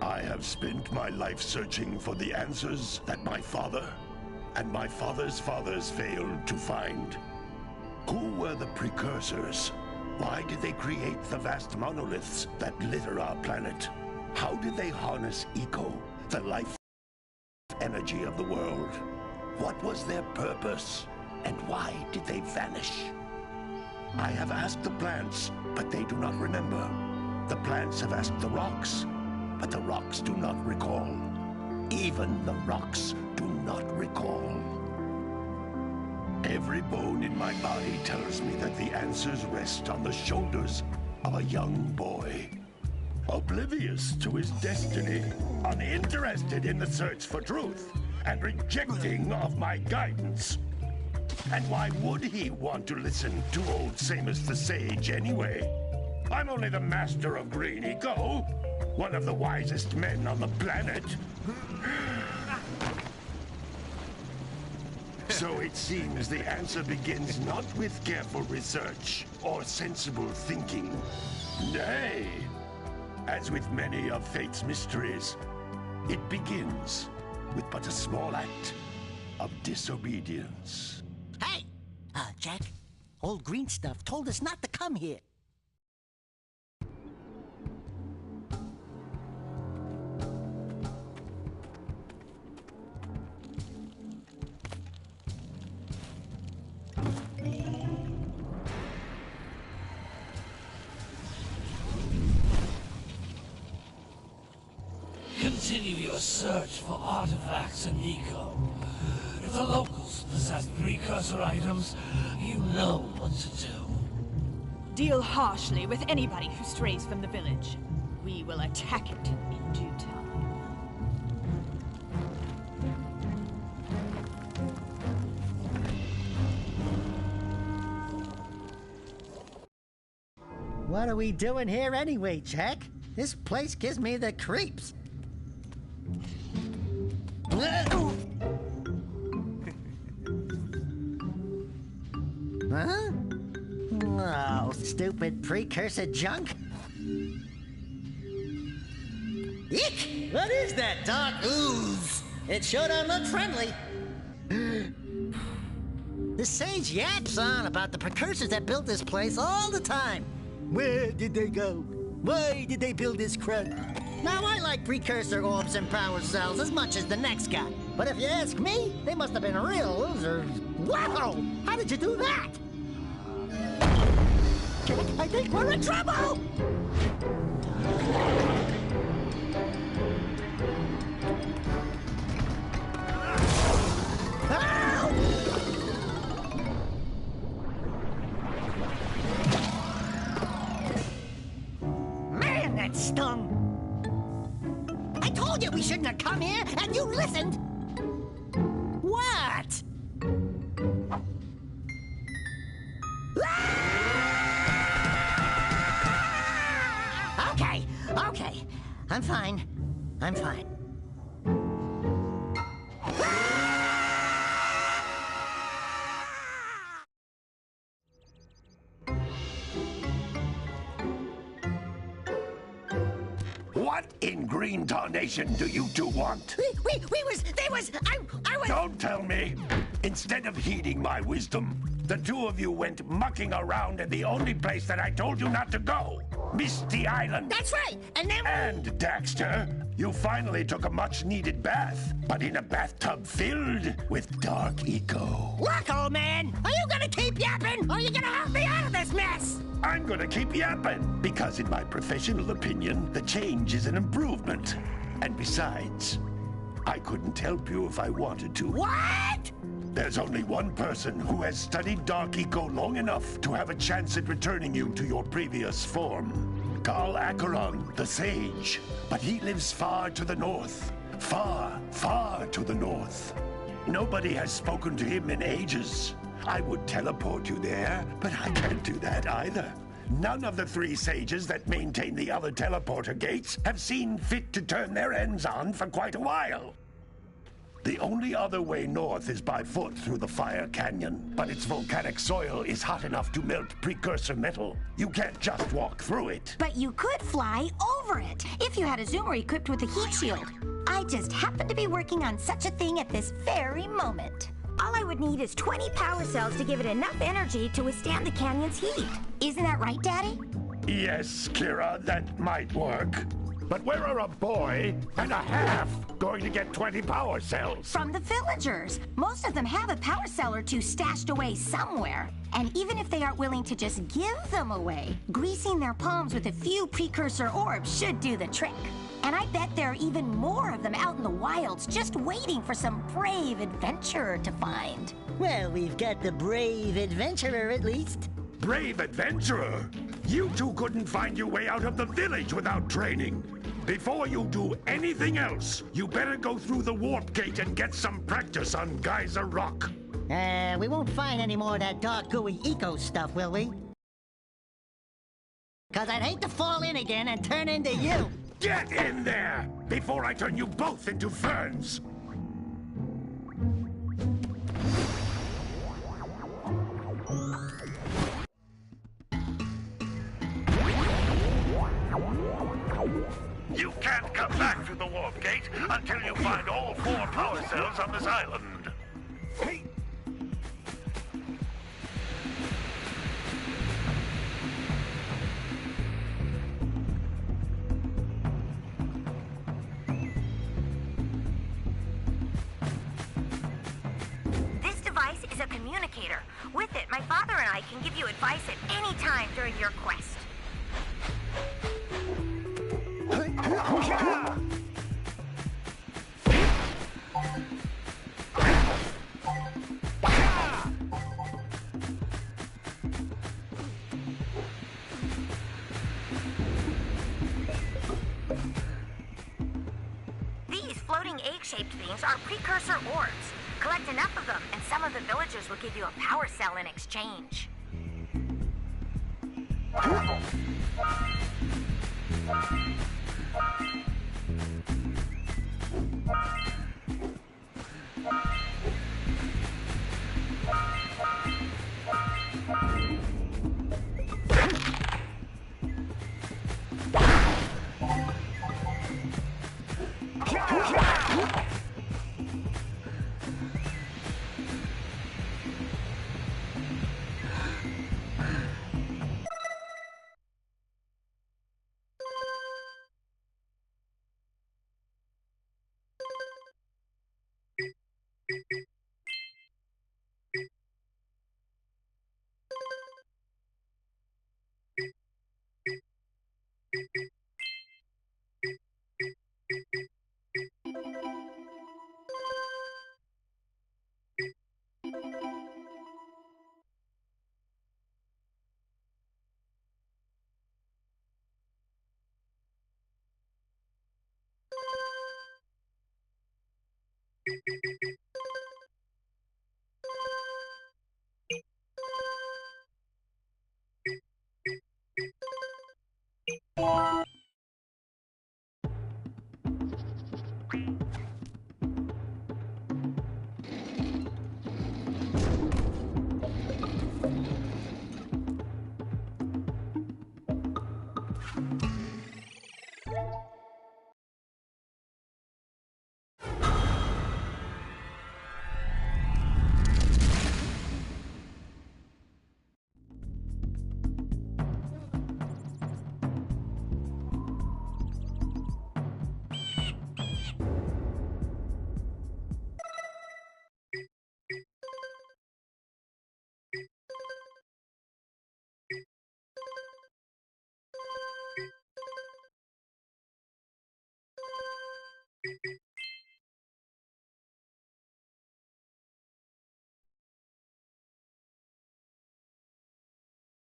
I have spent my life searching for the answers that my father and my father's fathers failed to find. Who were the precursors? Why did they create the vast monoliths that litter our planet? How did they harness eco, the life energy of the world? What was their purpose? And why did they vanish? I have asked the plants, but they do not remember. The plants have asked the rocks, but the rocks do not recall. Even the rocks do not recall. Every bone in my body tells me that the answers rest on the shoulders of a young boy. Oblivious to his destiny, uninterested in the search for truth, and rejecting of my guidance. And why would he want to listen to old Samus the Sage anyway? I'm only the master of green eco, one of the wisest men on the planet. So it seems the answer begins not with careful research or sensible thinking. Nay, as with many of fate's mysteries, it begins with but a small act of disobedience. Hey! Jack, old green stuff told us not to come here. Continue your search for artifacts and eco. If the locals possess precursor items, you know what to do. Deal harshly with anybody who strays from the village. We will attack it in due time. What are we doing here anyway, Jack? This place gives me the creeps. Huh? Oh, stupid precursor junk. Eek! What is that dark ooze? It sure don't look friendly. The sage yaps on about the precursors that built this place all the time. Where did they go? Why did they build this crud? Now, I like precursor orbs and power cells as much as the next guy. But if you ask me, they must have been real losers. Wow! How did you do that? Jack, I think we're in trouble! Man, that stung! I told you we shouldn't have come here, and you listened! What? Okay. I'm fine. What in green tarnation do you two want? I was... Don't tell me! Instead of heeding my wisdom, the two of you went mucking around in the only place that I told you not to go. Misty Island. That's right, and then... And, Daxter, you finally took a much-needed bath, but in a bathtub filled with dark eco. Look, old man, are you gonna keep yapping, or are you gonna help me out of this mess? I'm gonna keep yapping, because in my professional opinion, the change is an improvement. And besides, I couldn't help you if I wanted to. What? There's only one person who has studied Dark Eco long enough to have a chance at returning you to your previous form. Carl Acheron, the Sage. But he lives far to the north. Far, far to the north. Nobody has spoken to him in ages. I would teleport you there, but I can't do that either. None of the three sages that maintain the other teleporter gates have seen fit to turn their ends on for quite a while. The only other way north is by foot through the Fire Canyon, but its volcanic soil is hot enough to melt precursor metal. You can't just walk through it. But you could fly over it if you had a zoomer equipped with a heat shield. I just happen to be working on such a thing at this very moment. All I would need is 20 power cells to give it enough energy to withstand the canyon's heat. Isn't that right, Daddy? Yes, Kira, that might work. But where are a boy and a half going to get 20 power cells? From the villagers. Most of them have a power cell or two stashed away somewhere. And even if they aren't willing to just give them away, greasing their palms with a few precursor orbs should do the trick. And I bet there are even more of them out in the wilds just waiting for some brave adventurer to find. Well, we've got the brave adventurer at least. Brave adventurer? You two couldn't find your way out of the village without training. Before you do anything else, you better go through the warp gate and get some practice on Geyser Rock. We won't find any more of that dark, gooey eco stuff, will we? 'Cause I'd hate to fall in again and turn into you. Get in there before I turn you both into ferns. You can't come back through the warp gate until you find all 4 power cells on this island. Hey. This device is a communicator. With it, my father and I can give you advice at any time during your quest. These floating egg-shaped things are precursor orbs. Collect enough of them, and some of the villagers will give you a power cell in exchange.